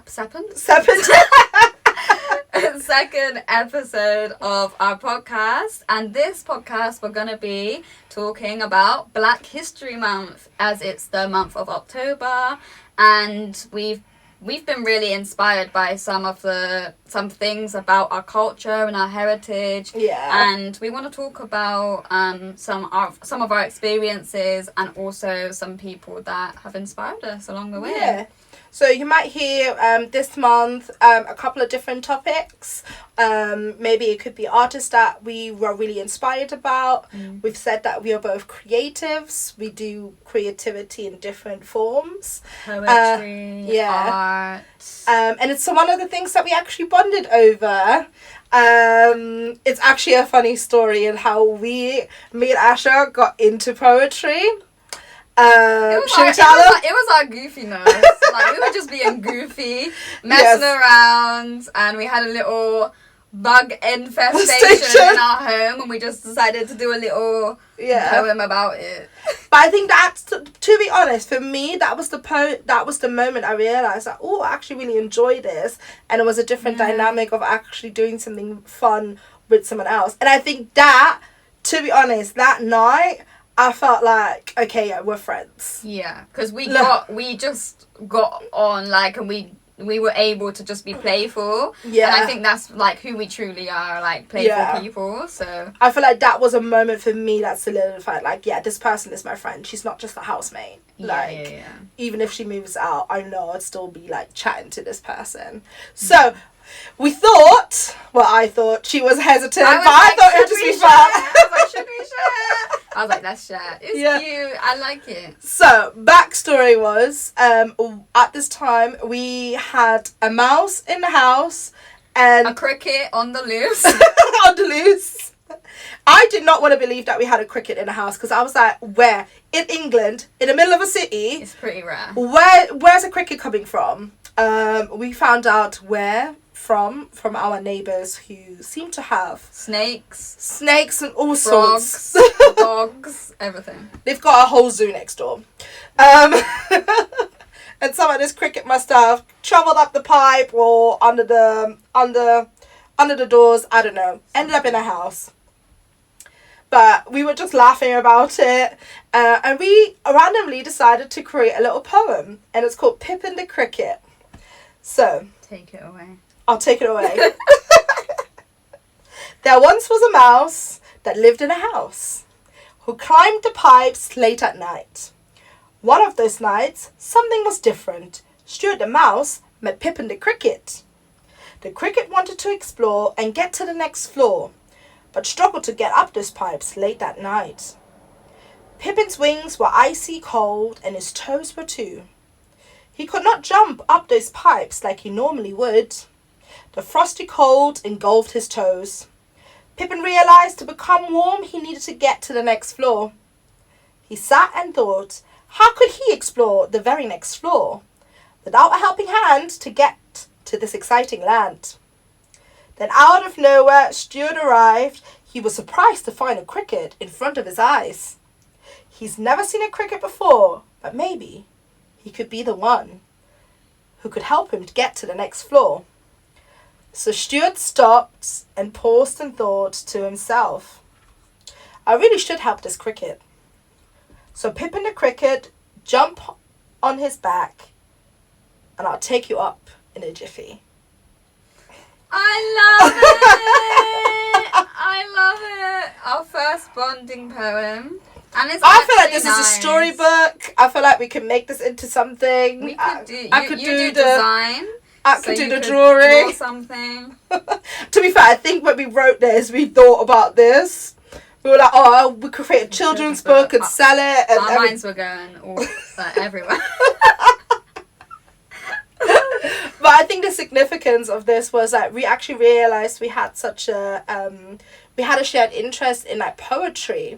second episode of our podcast, and this podcast we're going to be talking about Black History Month, as it's the month of October, and we've been really inspired by some things about our culture and our heritage. Yeah. And we want to talk about some of our experiences, and also some people that have inspired us along the way. Yeah. So you might hear this month a couple of different topics. Maybe it could be artists that we were really inspired about. We've said that we are both creatives. We do creativity in different forms. Poetry, art. And it's one of the things that we actually bonded over. It's actually a funny story in how me and Asha got into poetry. It was our goofiness. Like, we were just being goofy, messing around, and we had a little bug infestation in our home, and we just decided to do a little poem about it. But I think that's, to be honest, for me, that was the moment I realised that, I actually really enjoy this, and it was a different dynamic of actually doing something fun with someone else. And I think that, to be honest, that night, I felt like, okay, yeah, we're friends. Yeah, because we just got on, like, and we were able to just be playful. Yeah. And I think that's, like, who we truly are, like, playful people, so. I feel like that was a moment for me that solidified, like, yeah, this person is my friend. She's not just a housemate. Like, even if she moves out, I know I'd still be, like, chatting to this person. So, we thought, I thought she was hesitant, but I thought it would just be fun. I was like, should we share? I was like, let's share. It's cute. I like it. So, backstory was, at this time, we had a mouse in the house and a cricket on the loose. On the loose. I did not want to believe that we had a cricket in the house, because I was like, where? In England, in the middle of a city? It's pretty rare. Where's a cricket coming from? We found out where from our neighbours who seem to have snakes and all sorts, dogs, everything. They've got a whole zoo next door, and some of this cricket must have travelled up the pipe or under the doors. I don't know. Ended up in a house, but we were just laughing about it, and we randomly decided to create a little poem, and it's called Pippin the Cricket. So take it away. I'll take it away. There once was a mouse that lived in a house, who climbed the pipes late at night. One of those nights, something was different. Stuart the mouse met Pippin the cricket. The cricket wanted to explore and get to the next floor, but struggled to get up those pipes late that night. Pippin's wings were icy cold, and his toes were too. He could not jump up those pipes like he normally would. The frosty cold engulfed his toes. Pippin realised to become warm he needed to get to the next floor. He sat and thought, how could he explore the very next floor without a helping hand to get to this exciting land? Then out of nowhere, Stuart arrived. He was surprised to find a cricket in front of his eyes. He's never seen a cricket before, but maybe he could be the one who could help him to get to the next floor. So Stuart stopped and paused and thought to himself, I really should help this cricket. So Pippin the cricket, jump on his back, and I'll take you up in a jiffy. I love it! I love it! Our first bonding poem. And it's I feel like this is a storybook. I feel like we can make this into something. We could do, I could do design. I could do the drawing. Draw something. To be fair, I think when we wrote this, we thought about this. We were like, we could create a children's book and sell it. And our minds were going all everywhere. But I think the significance of this was that we actually realised we had such a shared interest in like poetry,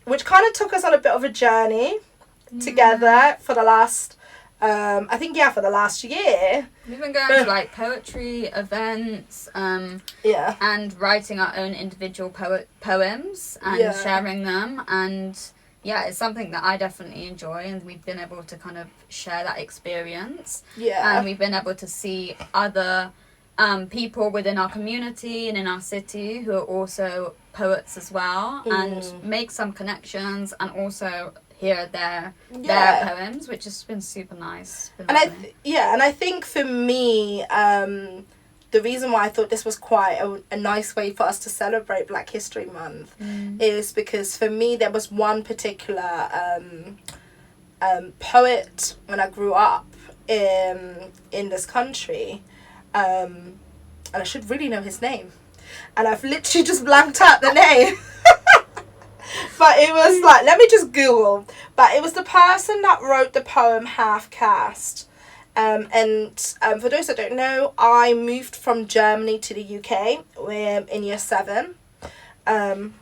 which kind of took us on a bit of a journey together for the last. For the last year. We've been going to like poetry events, and writing our own individual poems and sharing them, and yeah, it's something that I definitely enjoy, and we've been able to kind of share that experience. Yeah. And we've been able to see other people within our community and in our city who are also poets as well, and make some connections, and also hear their poems, which has been super nice. And I think for me, the reason why I thought this was quite a nice way for us to celebrate Black History Month is because for me there was one particular poet when I grew up in this country, and I should really know his name, and I've literally just blanked out the name. But it was like, let me just Google. But it was the person that wrote the poem Half Caste. And for those that don't know, I moved from Germany to the UK in year 7. And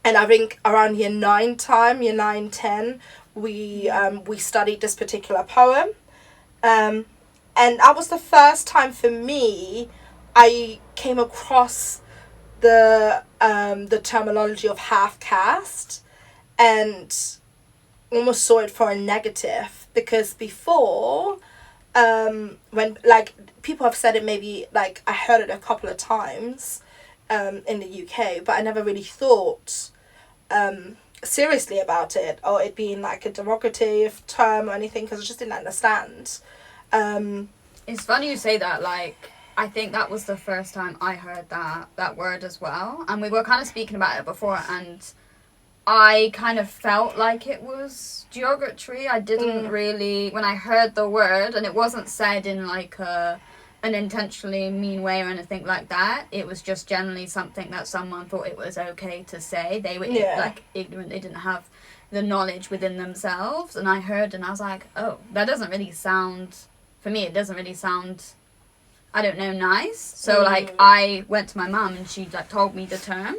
I think around year 9, 10, we studied this particular poem. And that was the first time for me I came across the terminology of half caste, and almost saw it for a negative, because before, when, like, people have said it, maybe, like, I heard it a couple of times in the UK, but I never really thought seriously about it, or it being like a derogative term or anything, because I just didn't understand. It's funny you say that. Like, I think that was the first time I heard that word as well, and we were kind of speaking about it before, and I kind of felt like it was derogatory. I didn't really, when I heard the word, and it wasn't said in like an intentionally mean way or anything like that. It was just generally something that someone thought it was okay to say. They were like ignorant. They didn't have the knowledge within themselves. And I heard, and I was like, oh, that doesn't really sound, for me, it doesn't really sound, I don't know, nice. So like I went to my mum, and she like told me the term.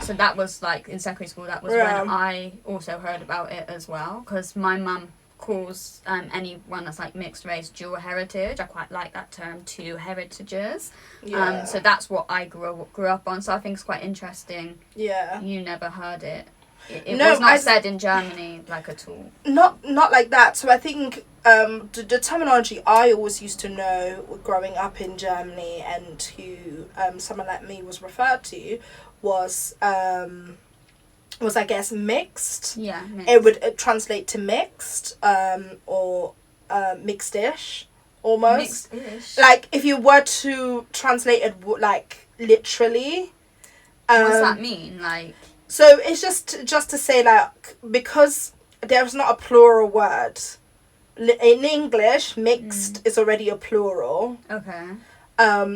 So that was like in secondary school. That was when I also heard about it as well, because my mum calls anyone that's like mixed race dual heritage. I quite like that term, two heritages. So that's what I grew up on. So I think it's quite interesting. Yeah, you never heard it. It was not said in Germany like at all. Not like that. So I think the terminology I always used to know growing up in Germany, and who someone like me was referred to, was I guess mixed. Yeah, mixed. It would translate to mixed, or mixed-ish, almost. Mixed-ish. Like if you were to translate it like literally. What does that mean? Like. So it's just to say, like, because there's not a plural word. In English, mixed is already a plural. Okay.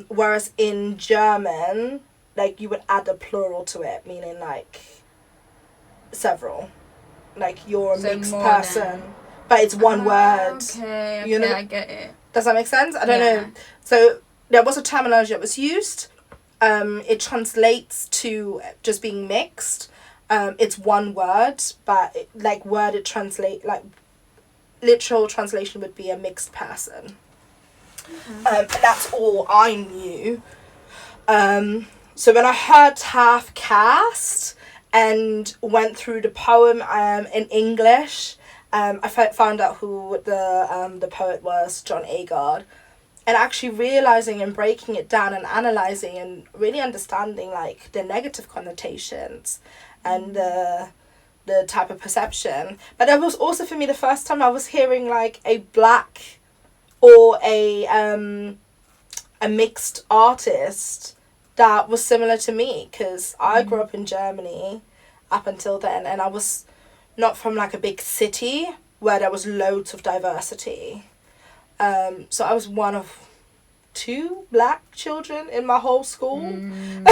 Whereas in German, like, you would add a plural to it, meaning like several. Like, you're a mixed person, but it's one word. Okay, you know? I get it. Does that make sense? I don't know. So there was a terminology that was used. It translates to just being mixed. It's one word, but worded translate, like literal translation would be a mixed person. And that's all I knew. So when I heard half caste and went through the poem in English, I found out who the poet was, John Agard. And actually realising and breaking it down and analysing and really understanding like the negative connotations and the type of perception. But that was also for me the first time I was hearing like a black or a mixed artist that was similar to me, because I grew up in Germany up until then, and I was not from like a big city where there was loads of diversity. So I was one of 2 black children in my whole school. And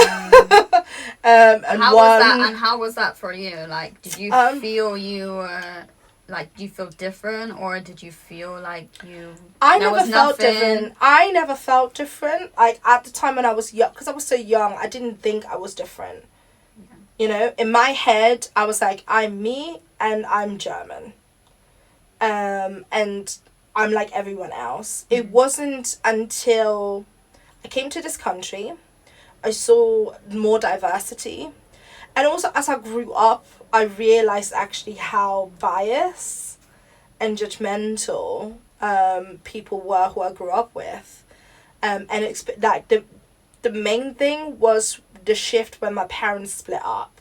how was that for you? Like, did you feel you were like, do you feel different, or did you feel like I never felt different. Like at the time when I was young, because I was so young, I didn't think I was different. Yeah. You know, in my head, I was like, I'm me and I'm German. And I'm like everyone else. It wasn't until I came to this country, I saw more diversity, And also, as I grew up, I realised actually how biased and judgmental people were who I grew up with. And like the main thing was the shift when my parents split up.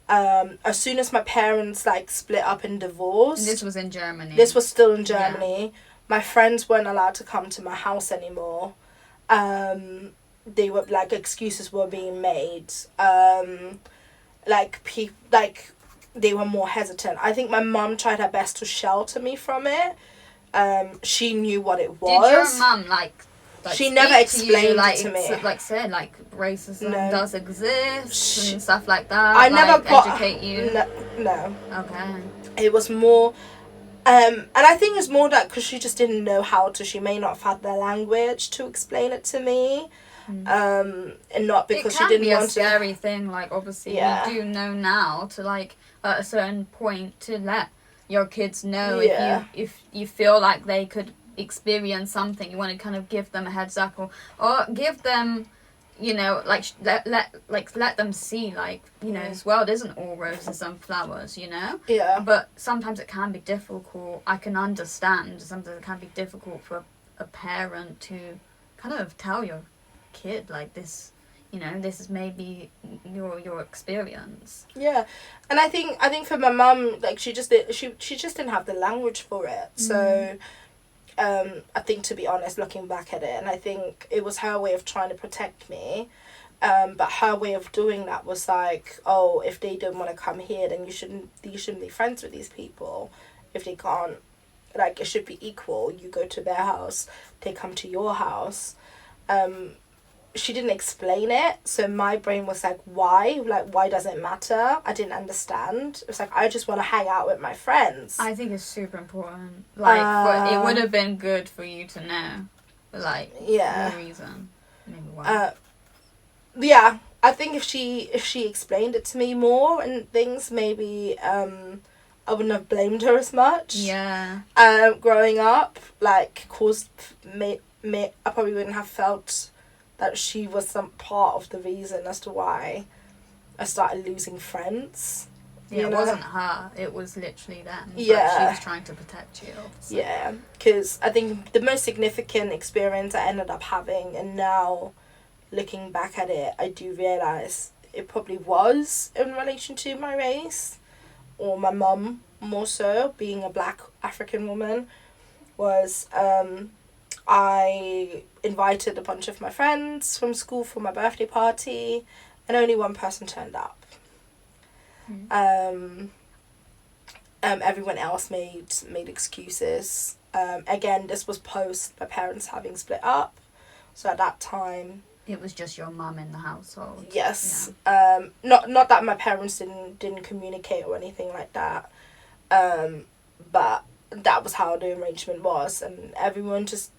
As soon as my parents like split up and divorced. And this was in Germany. This was still in Germany. Yeah. My friends weren't allowed to come to my house anymore. They were like, excuses were being made. They were more hesitant. I think my mum tried her best to shelter me from it. She knew what it was. Did your mum like she never explained it to me. Like said, like racism does exist and stuff like that. I never got educate you. No. Okay. It was more, and I think it's more that because she just didn't know how to. She may not have had the language to explain it to me, and not because she didn't want to. It can be a scary thing. Like obviously, we do know now to like at a certain point to let your kids know if you feel like they could experience something, you want to kind of give them a heads up or give them, you know, like let them see, like, you know, this world isn't all roses and flowers, you know. But sometimes it can be difficult. I can understand sometimes it can be difficult for a parent to kind of tell your kid like this, you know, this is maybe your experience. And I think for my mum, like she just didn't have the language for it. So I think, to be honest, looking back at it, and I think it was her way of trying to protect me, but her way of doing that was like, oh, if they don't want to come here, then you shouldn't be friends with these people. If they can't, like, it should be equal. You go to their house, they come to your house. She didn't explain it, so my brain was like, why? Like, why does it matter? I didn't understand. It was like, I just want to hang out with my friends. I think it's super important. Like, it would have been good for you to know, like, no reason. Maybe why. I think if she explained it to me more and things, maybe I wouldn't have blamed her as much. Growing up, like, caused me I probably wouldn't have felt that she was some part of the reason as to why I started losing friends. It wasn't her. It was literally them. But she was trying to protect you. So. Yeah, because I think the most significant experience I ended up having, and now looking back at it, I do realise it probably was in relation to my race, or my mum more so, being a black African woman, was I invited a bunch of my friends from school for my birthday party, and only one person turned up. Everyone else made excuses. Again, this was post my parents having split up, so at that time it was just your mum in the household. Yes. Not that my parents didn't communicate or anything like that, but that was how the arrangement was, and everyone just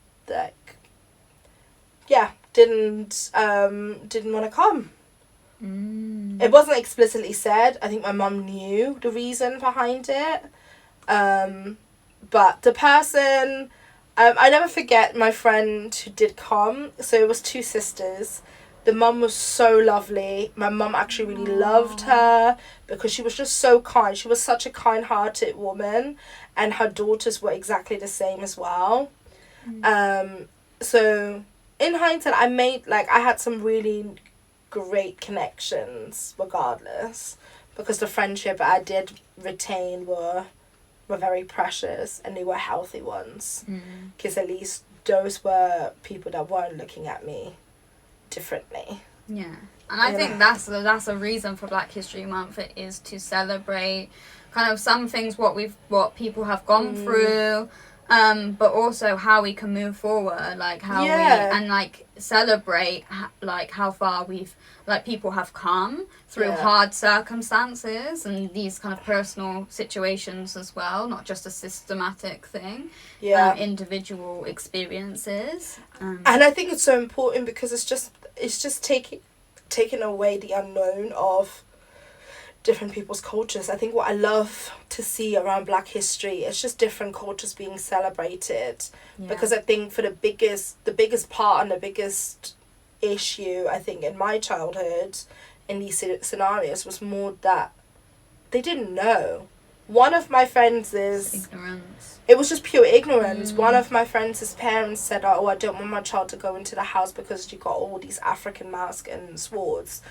didn't want to come. It wasn't explicitly said. I think my mum knew the reason behind it, but the person, I never forget my friend who did come. So it was two sisters. The mum was so lovely. My mum actually really loved her because she was just so kind. She was such a kind-hearted woman, and her daughters were exactly the same as well. So in hindsight, I had some really great connections regardless, because the friendship I did retain were very precious, and they were healthy ones, because at least those were people that weren't looking at me differently. And I think that's a reason for Black History Month. It is to celebrate kind of some things what people have gone through, but also how we can move forward, like how we and like celebrate like how far people have come through hard circumstances and these kind of personal situations as well, not just a systematic thing. Individual experiences, and I think it's so important because it's just taking away the unknown of different people's cultures. I think what I love to see around Black history is just different cultures being celebrated, because I think for the biggest part and the biggest issue, I think, in my childhood in these scenarios was more that they didn't know. One of my friends ignorance. It was just pure ignorance. One of my friends' parents said, "Oh, I don't want my child to go into the house because you got all these African masks and swords."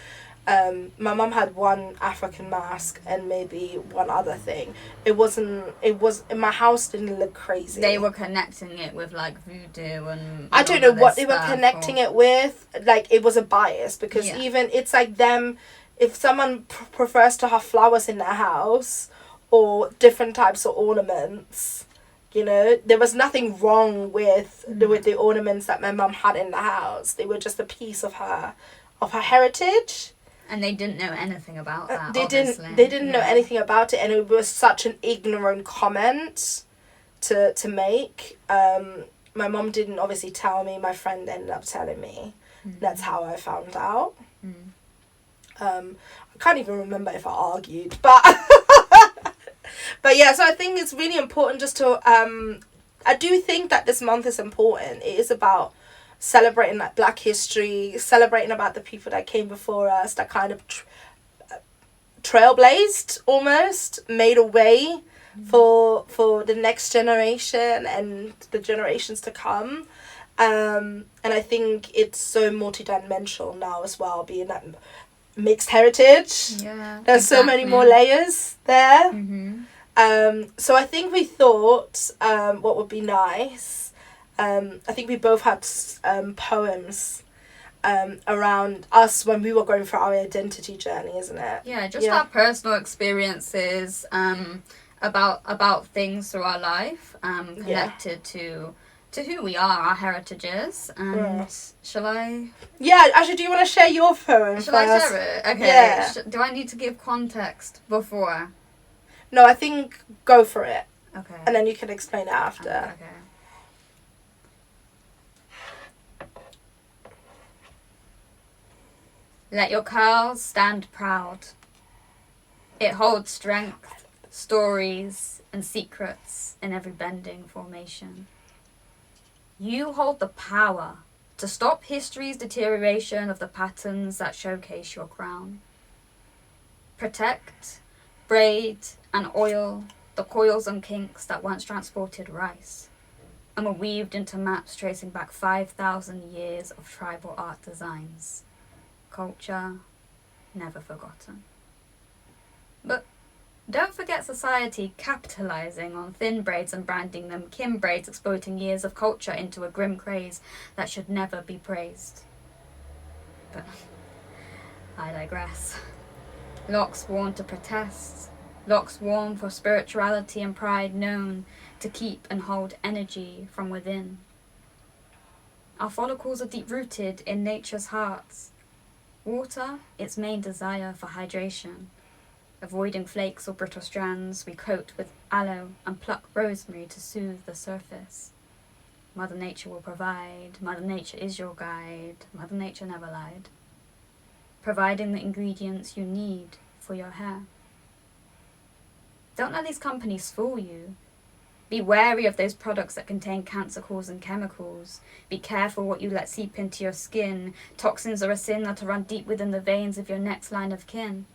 My mum had one African mask and maybe one other thing. My house didn't look crazy. They were connecting it with like voodoo and I don't know what they were connecting it with. Like, it was a bias because even it's like them, if someone prefers to have flowers in their house or different types of ornaments, you know, there was nothing wrong with the ornaments that my mum had in the house. They were just a piece of her heritage. And they didn't know anything about that. They didn't know anything about it, and it was such an ignorant comment to make. My mum didn't obviously tell me. My friend ended up telling me. That's how I found out. I can't even remember if I argued, but but yeah. So I think it's really important just to. I do think that this month is important. It is about celebrating like Black history, celebrating about the people that came before us, that kind of trailblazed, almost made a way for the next generation and the generations to come. And I think it's so multidimensional now as well, being that mixed heritage. Yeah, there's so many more layers there. So I think we thought what would be nice. I think we both had poems around us when we were going through our identity journey, isn't it? Yeah, just our personal experiences about things through our life, connected to who we are, our heritages. And shall I? Yeah, actually, do you want to share your poem Shall I share it? Okay. Yeah. Do I need to give context before? No, I think go for it. Okay. And then you can explain it after. Okay. Let your curls stand proud. It holds strength, stories, and secrets in every bending formation. You hold the power to stop history's deterioration of the patterns that showcase your crown. Protect, braid, and oil the coils and kinks that once transported rice and were weaved into maps tracing back 5,000 years of tribal art designs. Culture never forgotten. But don't forget society capitalizing on thin braids and branding them Kim braids, exploiting years of culture into a grim craze that should never be praised. But I digress. Locks worn to protest, locks worn for spirituality and pride, known to keep and hold energy from within. Our follicles are deep-rooted in nature's hearts. Water, its main desire for hydration. Avoiding flakes or brittle strands, we coat with aloe and pluck rosemary to soothe the surface. Mother Nature will provide. Mother Nature is your guide. Mother Nature never lied. Providing the ingredients you need for your hair. Don't let these companies fool you. Be wary of those products that contain cancer-causing chemicals. Be careful what you let seep into your skin. Toxins are a sin that'll run deep within the veins of your next line of kin.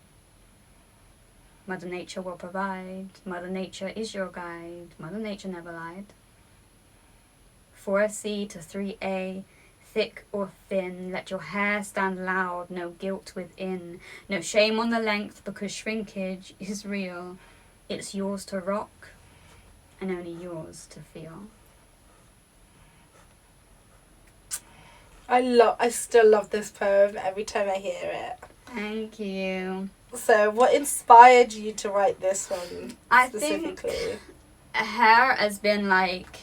Mother Nature will provide. Mother Nature is your guide. Mother Nature never lied. 4C to 3A, thick or thin, let your hair stand loud, no guilt within. No shame on the length because shrinkage is real. It's yours to rock and only yours to feel. I still love this poem every time I hear it. Thank you. So what inspired you to write this one specifically? I think hair has been like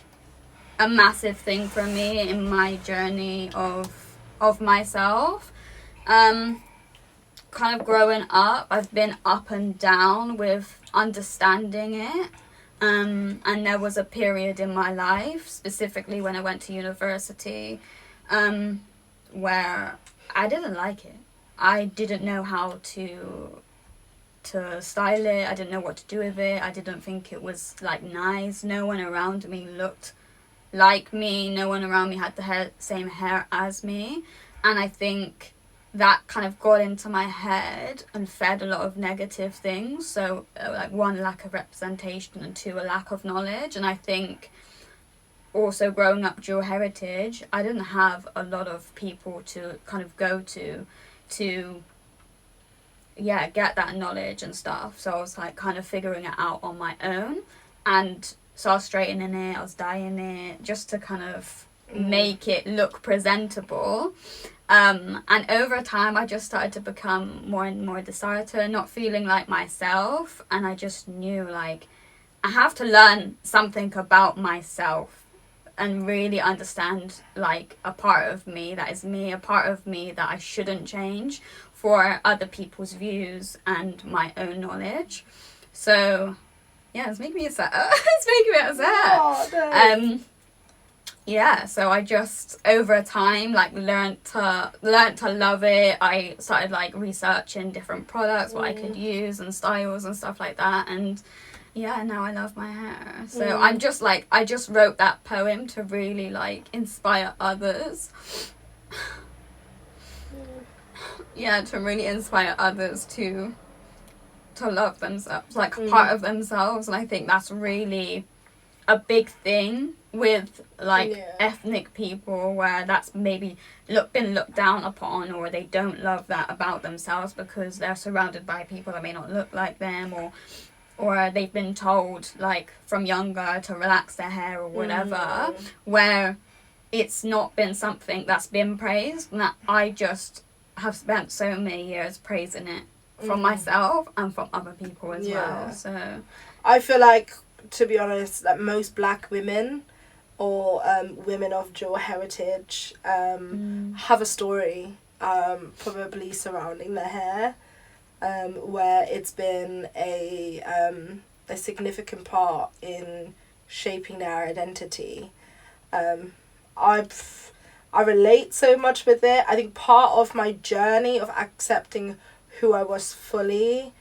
a massive thing for me in my journey of myself. Kind of growing up, I've been up and down with understanding it. And there was a period in my life, specifically when I went to university, where I didn't like it. I didn't know how to style it. I didn't know what to do with it. I didn't think it was like nice. No one around me looked like me. No one around me had the same hair as me. And I think that kind of got into my head and fed a lot of negative things. So like, one, lack of representation, and two, a lack of knowledge. And I think also growing up dual heritage, I didn't have a lot of people to kind of go to get that knowledge and stuff. So I was like kind of figuring it out on my own, and so I was straightening it, I was dyeing it just to kind of make it look presentable. And over time I just started to become more and more disheartened, not feeling like myself, and I just knew like I have to learn something about myself and really understand like a part of me that is me, a part of me that I shouldn't change for other people's views and my own knowledge. So yeah, it's making me sad. It's making me upset. Oh, no. So I just over time like learned to love it. I started like researching different products, what I could use and styles and stuff like that, and now I love my hair. So I'm just like, I just wrote that poem to really like inspire others. To really inspire others to love themselves, like part of themselves. And I think that's really a big thing with like ethnic people, where that's maybe been looked down upon, or they don't love that about themselves because they're surrounded by people that may not look like them, or they've been told like from younger to relax their hair or whatever, where it's not been something that's been praised, and that I just have spent so many years praising it from myself and from other people as well. So I feel like, to be honest, that most black women or women of dual heritage have a story probably surrounding their hair, where it's been a significant part in shaping their identity. I relate so much with it. I think part of my journey of accepting who I was fully,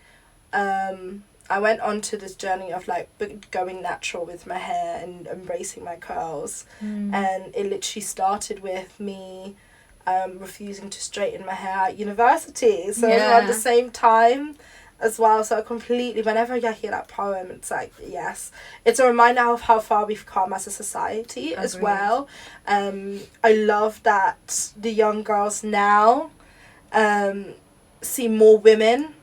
I went on to this journey of like going natural with my hair and embracing my curls. And it literally started with me refusing to straighten my hair at university. So around the same time as well. So I completely, whenever I hear that poem, it's like, yes, it's a reminder of how far we've come as a society as well. I love that the young girls now see more women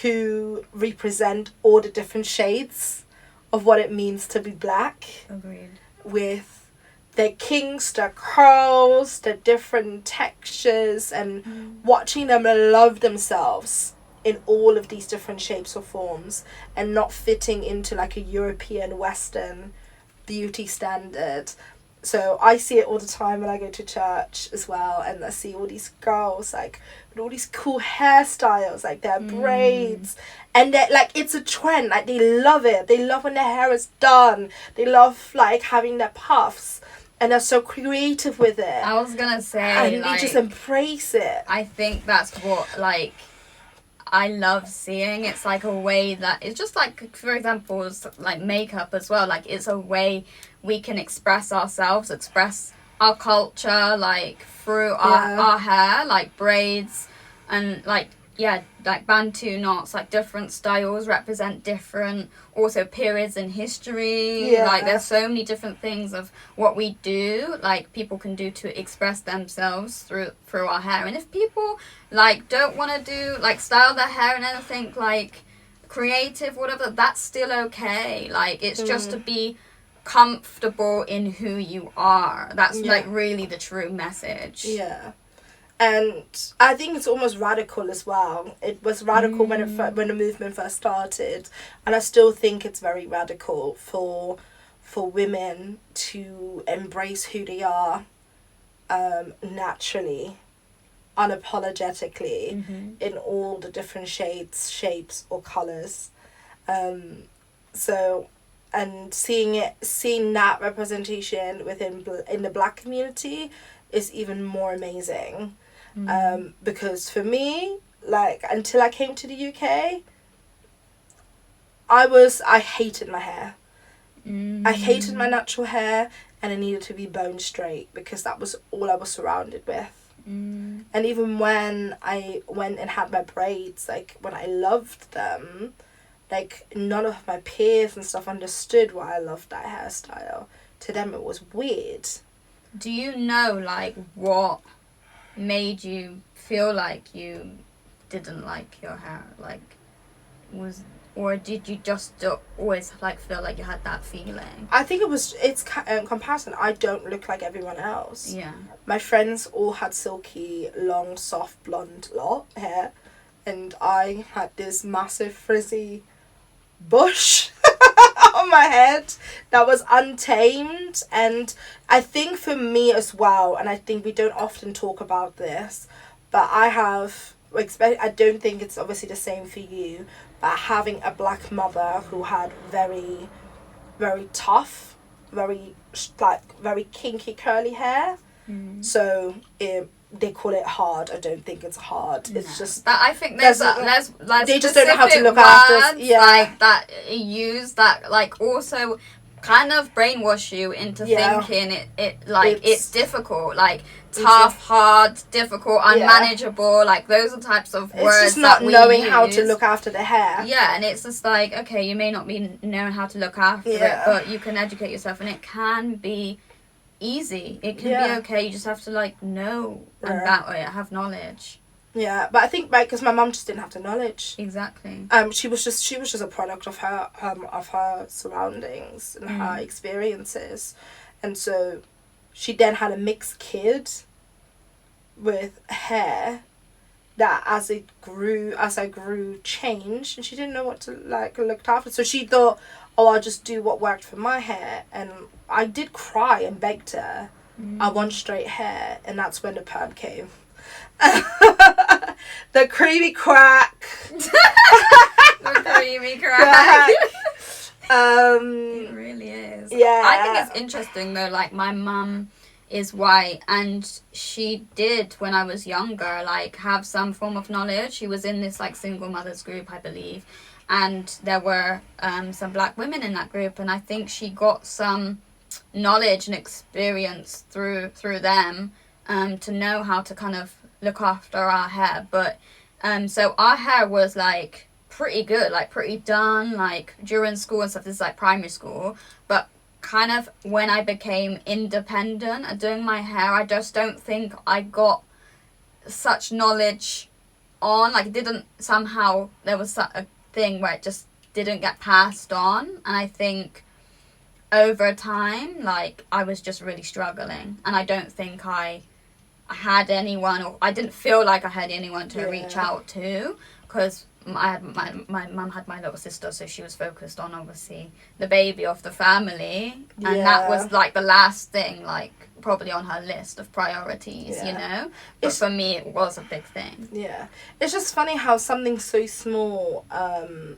who represent all the different shades of what it means to be black. Agreed. With their kinks, their curls, their different textures, and watching them love themselves in all of these different shapes or forms, and not fitting into like a European Western beauty standard. So I see it all the time when I go to church as well, and I see all these girls like with all these cool hairstyles, like their braids, and they're like, it's a trend, like they love it. They love when their hair is done. They love like having their puffs, and they're so creative with it. I was gonna say, and like, they just embrace it. I think that's what like I love seeing. It's like a way that it's just like, for example, it's like makeup as well. Like it's a way we can express ourselves, express our culture, like through our hair, like braids and like Bantu knots, like different styles represent different also periods in history. Like there's so many different things of what we do, like people can do to express themselves through our hair. And if people like don't want to do like style their hair and anything like creative, whatever, that's still okay. Like it's just to be comfortable in who you are. That's like really the true message. And I think it's almost radical as well. It was radical when the movement first started, and I still think it's very radical for women to embrace who they are naturally, unapologetically, in all the different shades, shapes or colours. And seeing that representation in the black community is even more amazing. Because for me, like, until I came to the UK, I hated my hair. I hated my natural hair, and it needed to be bone straight because that was all I was surrounded with. And even when I went and had my braids, like, when I loved them, like, none of my peers and stuff understood why I loved that hairstyle. To them, it was weird. Do you know, like, what made you feel like you didn't like your hair? Like, or did you just always, like, feel like you had that feeling? I think it's comparison. I don't look like everyone else. Yeah. My friends all had silky, long, soft, blonde hair, and I had this massive, frizzy bush on my head that was untamed. And I think for me as well, and I think we don't often talk about this, but I don't think it's obviously the same for you, but having a black mother who had very, very tough, very kinky curly hair. So they call it hard. I don't think it's hard. It's just that I think there's they just don't know how to look after us. Yeah, like that use that, like, also kind of brainwash you into thinking it's difficult, like tough, hard, difficult, unmanageable. Like, those are types of words. It's just not knowing how to look after the hair. Yeah, and it's just like, okay, you may not be knowing how to look after it, but you can educate yourself, and it can be easy. It can be okay. You just have to, like, know about it, have knowledge. Yeah, but I think because my mum just didn't have the knowledge. Exactly. She was just a product of her surroundings and her experiences, and so she then had a mixed kid with hair that as I grew changed, and she didn't know what to, like, look after. So she thought, oh, I'll just do what worked for my hair. And I did cry and begged her, I want straight hair. And that's when the perm came. The creamy crack. The creamy crack. It really is. Yeah. I think it's interesting though, like, my mum is white, and she did, when I was younger, like, have some form of knowledge. She was in this, like, single mothers group, I believe, and there were some black women in that group, and I think she got some knowledge and experience through them to know how to kind of look after our hair. But so our hair was, like, pretty good, like, pretty done, like, during school and stuff. This is, like, primary school, but kind of when I became independent at doing my hair, I just don't think I got such knowledge on, like, it didn't, somehow there was a thing where it just didn't get passed on. And I think over time, like, I was just really struggling, and I don't think I had anyone, or I didn't feel like I had anyone to reach out to, because my mum had my little sister, so she was focused on, obviously, the baby of the family, and that was, like, the last thing, like, probably on her list of priorities, you know. But for me, it was a big thing. Yeah, it's just funny how something so small on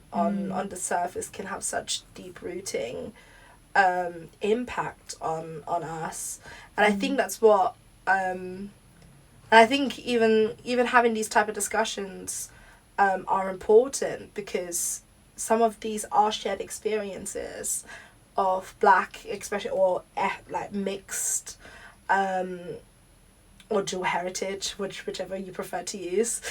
the surface can have such deep rooting impact on us. And I think that's what I think even having these type of discussions are important, because some of these are shared experiences of black, especially, or like mixed or dual heritage, whichever you prefer to use,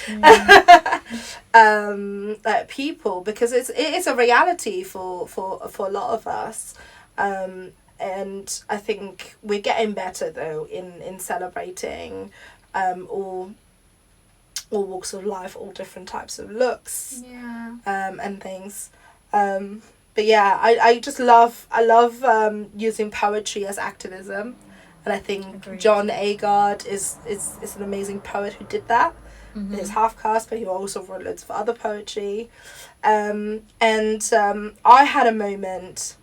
people, because it is a reality for a lot of us. And I think we're getting better though in celebrating all walks of life, all different types of looks, and things. But yeah, I just love using poetry as activism, and I think John Agard is an amazing poet who did that. He's half caste, but he also wrote loads of other poetry. And I had a moment,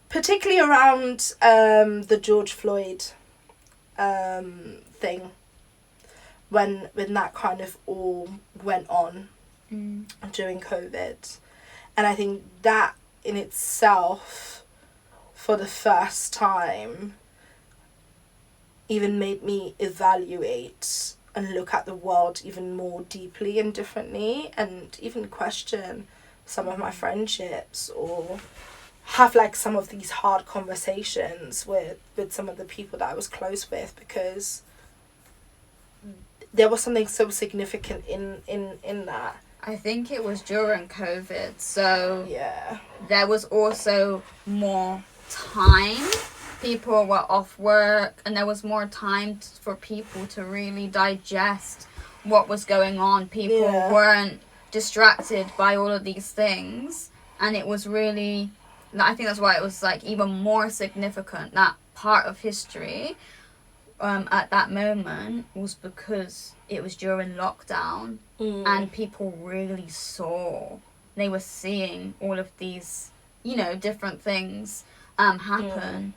particularly around the George Floyd thing, when that kind of all went on during COVID. And I think that in itself, for the first time, even made me evaluate and look at the world even more deeply and differently, and even question some of my friendships or have like some of these hard conversations with some of the people that I was close with, because there was something so significant in that. I think it was during COVID, so Yeah. there was also more time. People were off work, and there was more time for people to really digest what was going on. People weren't distracted by all of these things, and it was really, I think that's why it was like even more significant, that part of history at that moment, was because it was during lockdown, and people really they were seeing all of these, you know, different things happen.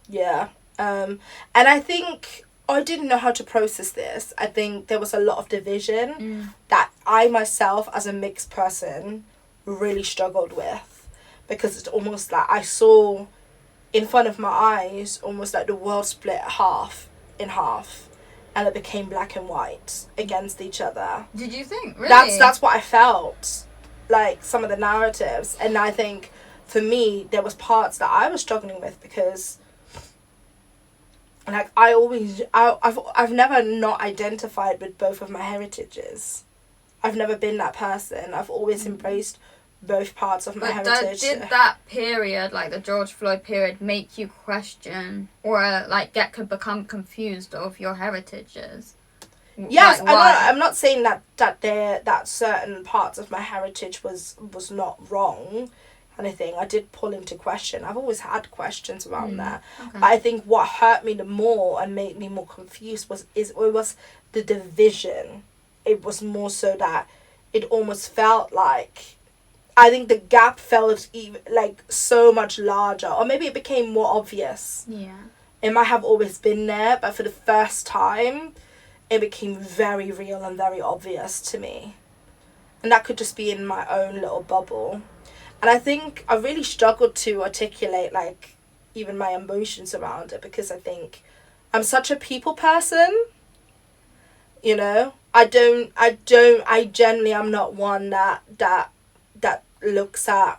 Yeah. And I think I didn't know how to process this. I think there was a lot of division that I myself, as a mixed person, really struggled with, because it's almost like I saw in front of my eyes almost like the world split in half, and it became black and white against each other. Did you think? Really? That's what I felt, like some of the narratives. And I think for me there was parts that I was struggling with, because like I've never not identified with both of my heritages. I've never been that person. I've always embraced both parts of my heritage. Did that period, like the George Floyd period, make you question or like become confused of your heritages? Yes, like, I'm not saying that certain parts of my heritage was not wrong, anything. I did pull into question. I've always had questions around that. Okay. But I think what hurt me the more and made me more confused was the division. It was more so that it almost felt like, I think the gap felt even like so much larger, or maybe it became more obvious. Yeah. It might have always been there, but for the first time, it became very real and very obvious to me. And that could just be in my own little bubble. And I think I really struggled to articulate like even my emotions around it, because I think I'm such a people person. You know, I generally am not one that looks at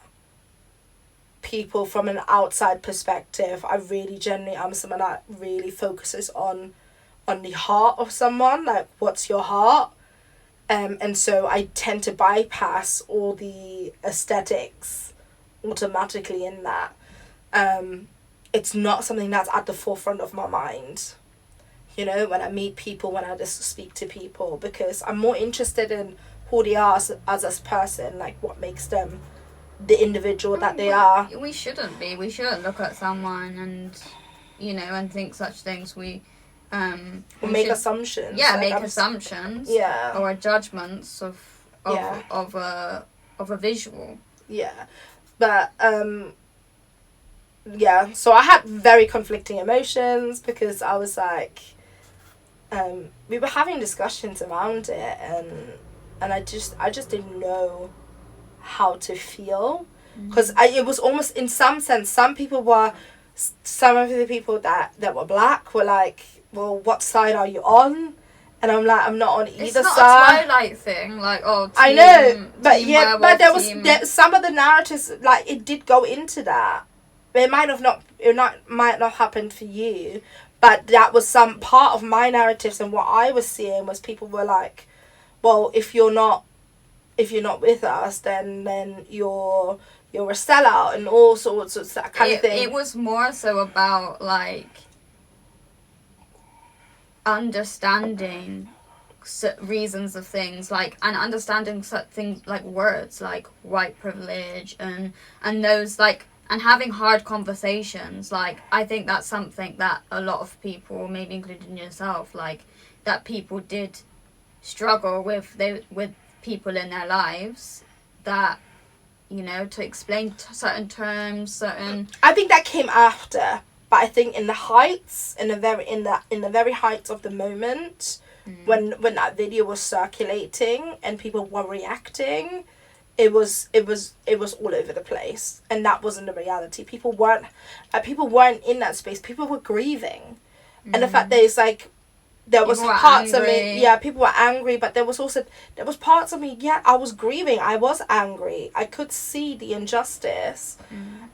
people from an outside perspective. I really generally am someone that really focuses on the heart of someone, like what's your heart. And so I tend to bypass all the aesthetics automatically in that. It's not something that's at the forefront of my mind, you know, when I meet people, when I just speak to people, because I'm more interested in who they are as a person, like what makes them the individual that they are. We shouldn't be. We shouldn't look at someone and, you know, and think such things. We make assumptions. Yeah, like make assumptions. Yeah. Or judgments of a visual. Yeah. But yeah, so I had very conflicting emotions, because I was like, we were having discussions around it, and I just didn't know how to feel, because it was almost, in some sense, some of the people that were black were like, well, what side are you on? And I'm like, I'm not on either side. It's not a Twilight thing, like, oh, I know, but yeah, but there some of the narratives, like, it did go into that. It might not happen for you, but that was some part of my narratives, and what I was seeing was people were like, well, if you're not with us, then you're a sellout, and all sorts of that kind of thing. It was more so about like understanding reasons of things, like, and understanding such things like words like white privilege and those, like, and having hard conversations. Like, I think that's something that a lot of people, maybe including yourself, like, that people did struggle with people in their lives, that, you know, to explain certain terms, I think that came after, but I think in the heights, in the very heights of the moment, when that video was circulating and people were reacting, it was all over the place, and that wasn't the reality. People weren't in that space. People were grieving, and the fact that it's like, there was People were parts of angry. me, people were angry, but there was parts of me, I was grieving, I was angry, I could see the injustice,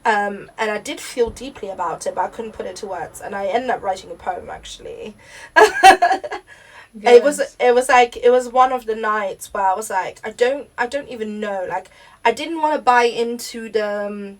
and I did feel deeply about it, but I couldn't put it to words, and I ended up writing a poem, actually. It was one of the nights where I was like, I don't even know, like, I didn't want to buy into the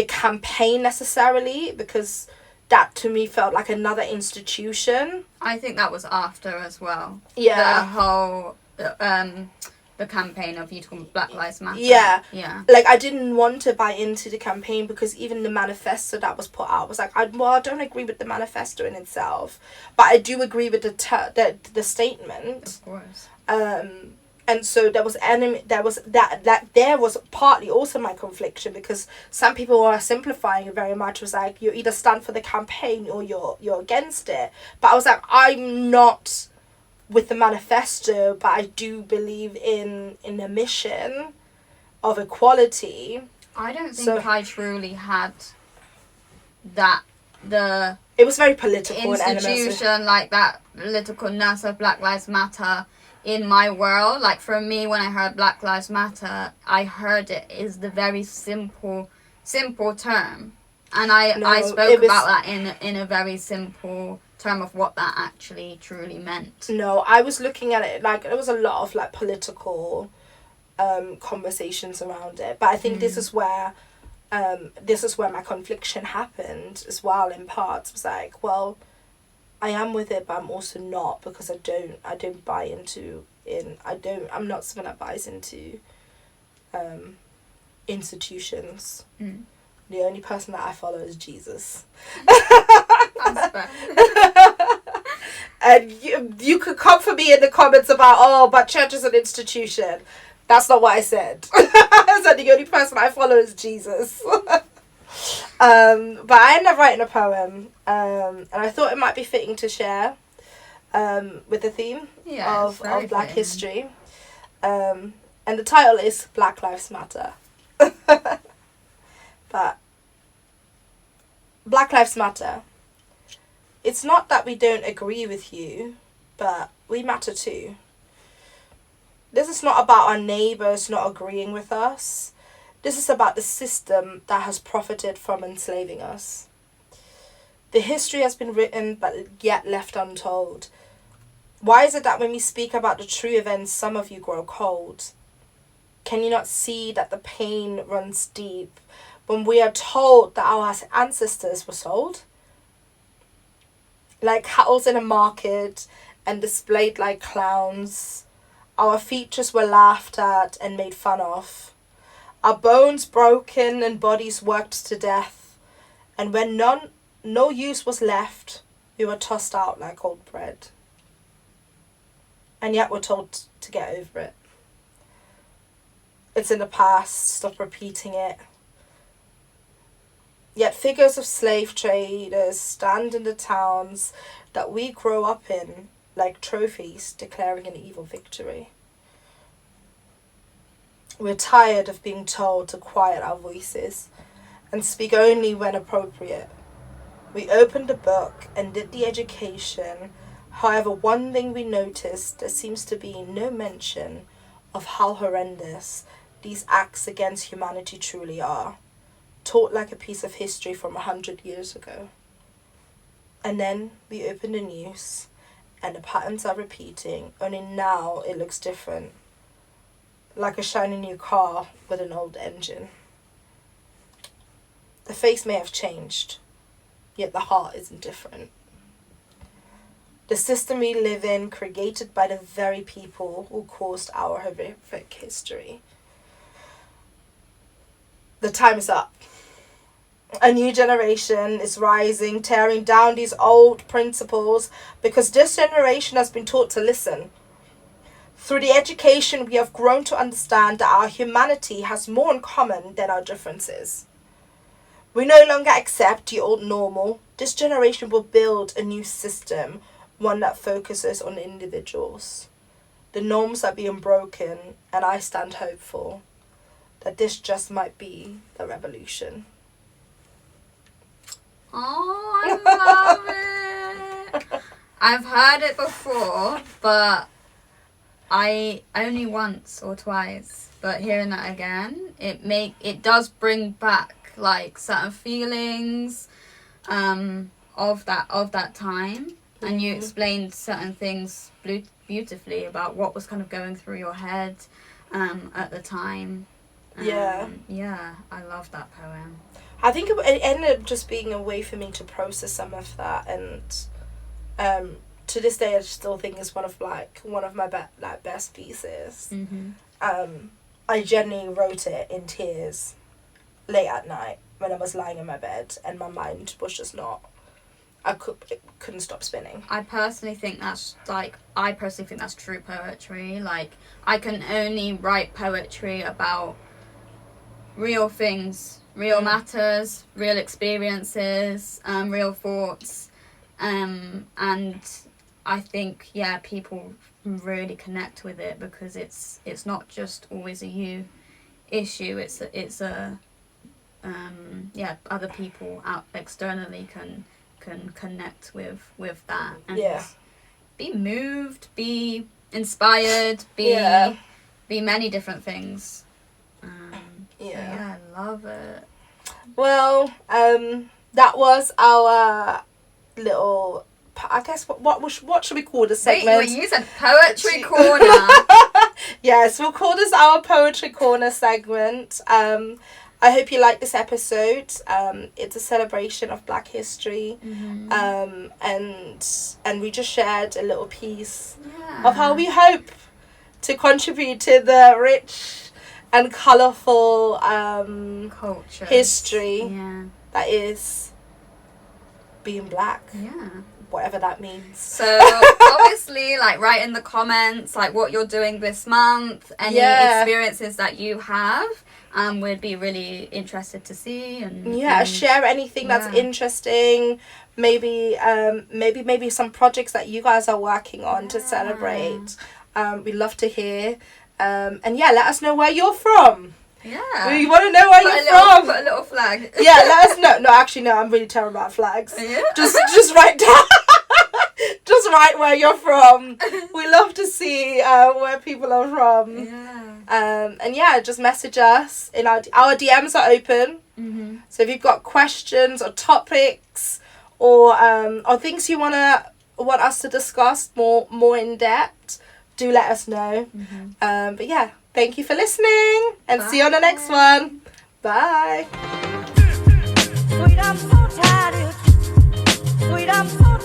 campaign necessarily, because that to me felt like another institution. I think that was after as well. Yeah. The whole the campaign of Black Lives Matter. Yeah. Yeah. Like, I didn't want to buy into the campaign, because even the manifesto that was put out was like, I don't agree with the manifesto in itself, but I do agree with the statement. Of course. And so there was there was partly also my confliction, because some people were simplifying it very much. It was like, you either stand for the campaign or you're against it. But I was like, I'm not with the manifesto, but I do believe in the mission of equality. I don't think I truly had that, it was very political institution, like that politicalness of Black Lives Matter in my world. Like, for me, when I heard Black Lives Matter, I heard it is the very simple term, and I spoke about that in a very simple term of what that actually truly meant. No, I was looking at it like there was a lot of like political conversations around it, but I think this is where my confliction happened as well. In parts, it was like, well, I am with it, but I'm also not, because I don't buy into I'm not someone that buys into institutions. The only person that I follow is Jesus. That's fair. And you could come for me in the comments about, but church is an institution. That's not what I said. I said the only person I follow is Jesus. But I ended up writing a poem, and I thought it might be fitting to share with the theme of Black history. And the title is Black Lives Matter. But Black Lives Matter. It's not that we don't agree with you, but we matter too. This is not about our neighbours not agreeing with us. This is about the system that has profited from enslaving us. The history has been written, but yet left untold. Why is it that when we speak about the true events, some of you grow cold? Can you not see that the pain runs deep when we are told that our ancestors were sold? Like cattle in a market and displayed like clowns. Our features were laughed at and made fun of. Our bones broken and bodies worked to death. And when no use was left, we were tossed out like old bread. And yet we're told to get over it. It's in the past, stop repeating it. Yet figures of slave traders stand in the towns that we grow up in like trophies declaring an evil victory. We're tired of being told to quiet our voices and speak only when appropriate. We opened the book and did the education. However, one thing we noticed, there seems to be no mention of how horrendous these acts against humanity truly are, taught like a piece of history from 100 years ago. And then we open the news and the patterns are repeating, only now it looks different, like a shiny new car with an old engine. The face may have changed, yet the heart isn't different. The system we live in, created by the very people who caused our horrific history. The time is up. A new generation is rising, tearing down these old principles, because this generation has been taught to listen. Through the education, we have grown to understand that our humanity has more in common than our differences. We no longer accept the old normal. This generation will build a new system, one that focuses on individuals. The norms are being broken, and I stand hopeful that this just might be the revolution. Oh, I love it. I've heard it before, but I only once or twice. But hearing that again, it does bring back like certain feelings of that time, and you explained certain things beautifully about what was kind of going through your head at the time. Yeah, I love that poem. I think it ended up just being a way for me to process some of that, and to this day I still think it's one of my best pieces. I genuinely wrote it in tears late at night when I was lying in my bed and my mind was just not, it couldn't stop spinning. I personally think that's true poetry. Like, I can only write poetry about real things, real matters, real experiences, real thoughts, and I think people really connect with it because it's not just always a you issue. It's a other people out externally can connect with that and be moved, be inspired, be many different things. I love it. Well, that was our little, I guess, what should we call this segment? Wait, you said poetry corner. Yes, we'll call this our poetry corner segment. I hope you like this episode. It's a celebration of Black history, and we just shared a little piece of how we hope to contribute to the rich and colourful culture history that is being Black. Yeah. Whatever that means. So obviously, like, write in the comments like what you're doing this month, any experiences that you have. We'd be really interested to see and share anything that's interesting. Maybe some projects that you guys are working on to celebrate. We'd love to hear. And let us know where you're from. Yeah. We want to know where you're from. Put a little flag. Yeah, let us know. No, actually, no, I'm really terrible at flags. Yeah. Just write down. Just write where you're from. We love to see where people are from. Yeah. Just message us. Our DMs are open. So if you've got questions or topics or things you want us to discuss more in depth, do let us know. But thank you for listening, and see you on the next one. Bye. Sweet, I'm so tired. Sweet, I'm so